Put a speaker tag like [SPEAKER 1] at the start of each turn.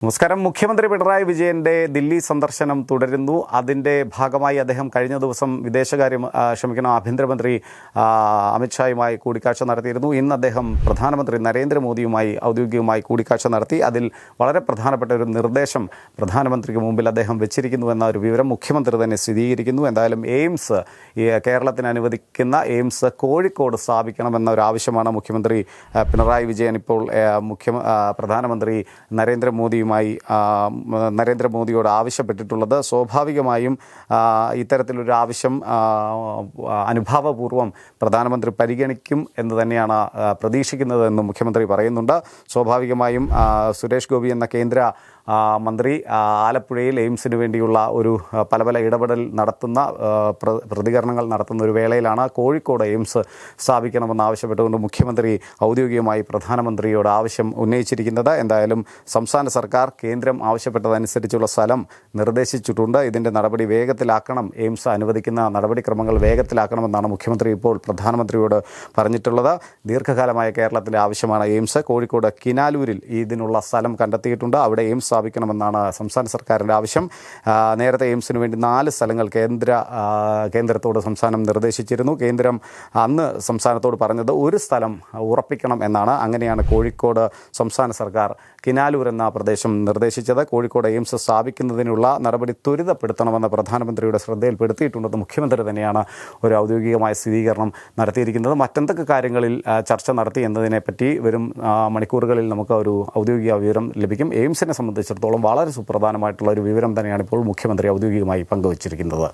[SPEAKER 1] നമസ്കാരം. മുഖ്യമന്ത്രി പിണറായി വിജയന്റെ ദില്ലി സന്ദർശനം തുടരുന്നു. അതിൻ്റെ ഭാഗമായി അദ്ദേഹം കഴിഞ്ഞ ദിവസം ആഭ്യന്തരമന്ത്രി അമിത്ഷായുമായി കൂടിക്കാഴ്ച നടത്തിയിരുന്നു. ഇന്ന് അദ്ദേഹം പ്രധാനമന്ത്രി നരേന്ദ്രമോദിയുമായി ഔദ്യോഗികമായി കൂടിക്കാഴ്ച നടത്തി. അതിൽ വളരെ പ്രധാനപ്പെട്ട ഒരു നിർദ്ദേശം പ്രധാനമന്ത്രിക്ക് മുമ്പിൽ അദ്ദേഹം വെച്ചിരിക്കുന്നു എന്ന ഒരു വിവരം മുഖ്യമന്ത്രി തന്നെ സ്ഥിരീകരിക്കുന്നു. എന്തായാലും കേരളത്തിന് അനുവദിക്കുന്ന എയിംസ് കോഴിക്കോട് സ്ഥാപിക്കണമെന്ന ഒരു ആവശ്യമാണ് മുഖ്യമന്ത്രി പിണറായി വിജയൻ ഇപ്പോൾ പ്രധാനമന്ത്രി നരേന്ദ്രമോദിയോട് ആവശ്യപ്പെട്ടിട്ടുള്ളത്. സ്വാഭാവികമായും ഇത്തരത്തിലൊരു ആവശ്യം അനുഭാവപൂർവ്വം പ്രധാനമന്ത്രി പരിഗണിക്കും എന്ന് തന്നെയാണ് പ്രതീക്ഷിക്കുന്നതെന്ന് മുഖ്യമന്ത്രി പറയുന്നുണ്ട്. സ്വാഭാവികമായും സുരേഷ് ഗോപി എന്ന കേന്ദ്ര മന്ത്രി ആലപ്പുഴയിൽ എയിംസിന് വേണ്ടിയുള്ള ഒരു പല ഇടപെടൽ നടത്തുന്ന പ്രതികരണങ്ങൾ നടത്തുന്ന ഒരു വേളയിലാണ് കോഴിക്കോട് എയിംസ് സ്ഥാപിക്കണമെന്ന് ആവശ്യപ്പെട്ടുകൊണ്ട് മുഖ്യമന്ത്രി ഔദ്യോഗികമായി പ്രധാനമന്ത്രിയോട് ആവശ്യം ഉന്നയിച്ചിരിക്കുന്നത്. എന്തായാലും സംസ്ഥാന സർക്കാർ കേന്ദ്രം ആവശ്യപ്പെട്ടതനുസരിച്ചുള്ള സ്ഥലം നിർദ്ദേശിച്ചിട്ടുണ്ട്. ഇതിൻ്റെ നടപടി വേഗത്തിലാക്കണം, എയിംസ് അനുവദിക്കുന്ന നടപടിക്രമങ്ങൾ വേഗത്തിലാക്കണമെന്നാണ് മുഖ്യമന്ത്രി ഇപ്പോൾ പ്രധാനമന്ത്രിയോട് പറഞ്ഞിട്ടുള്ളത്. ദീർഘകാലമായ കേരളത്തിലെ ആവശ്യമാണ് എയിംസ്. കോഴിക്കോട് കിനാലൂരിൽ ഇതിനുള്ള സ്ഥലം കണ്ടെത്തിയിട്ടുണ്ട്. അവിടെ എയിംസ് സ്ഥാപിക്കണമെന്നാണ് സംസ്ഥാന സർക്കാരിൻ്റെ ആവശ്യം. നേരത്തെ എയിംസിന് വേണ്ടി 4 സ്ഥലങ്ങൾ കേന്ദ്രത്തോട് സംസ്ഥാനം നിർദ്ദേശിച്ചിരുന്നു. കേന്ദ്രം അന്ന് സംസ്ഥാനത്തോട് പറഞ്ഞത് ഒരു സ്ഥലം ഉറപ്പിക്കണം എന്നാണ്. അങ്ങനെയാണ് കോഴിക്കോട് സംസ്ഥാന സർക്കാർ കിനാലൂർ എന്ന പ്രദേശം നിർദ്ദേശിച്ചത്. കോഴിക്കോട് എയിംസ് സ്ഥാപിക്കുന്നതിനുള്ള നടപടി ത്വരിതപ്പെടുത്തണമെന്ന് പ്രധാനമന്ത്രിയുടെ ശ്രദ്ധയിൽപ്പെടുത്തിയിട്ടുണ്ടെന്ന് മുഖ്യമന്ത്രി തന്നെയാണ് ഒരു ഔദ്യോഗികമായ സ്ഥിരീകരണം നടത്തിയിരിക്കുന്നത്. മറ്റെന്തൊക്കെ കാര്യങ്ങളിൽ ചർച്ച നടത്തി എന്നതിനെപ്പറ്റി വരും മണിക്കൂറുകളിൽ നമുക്ക് ഒരു ഔദ്യോഗിക വിവരം ലഭിക്കും. എയിംസിനെ സംബന്ധിച്ചിടത്തോളം വളരെ സുപ്രധാനമായിട്ടുള്ള ഒരു വിവരം തന്നെയാണ് ഇപ്പോൾ മുഖ്യമന്ത്രി ഔദ്യോഗികമായി പങ്കുവച്ചിരിക്കുന്നത്.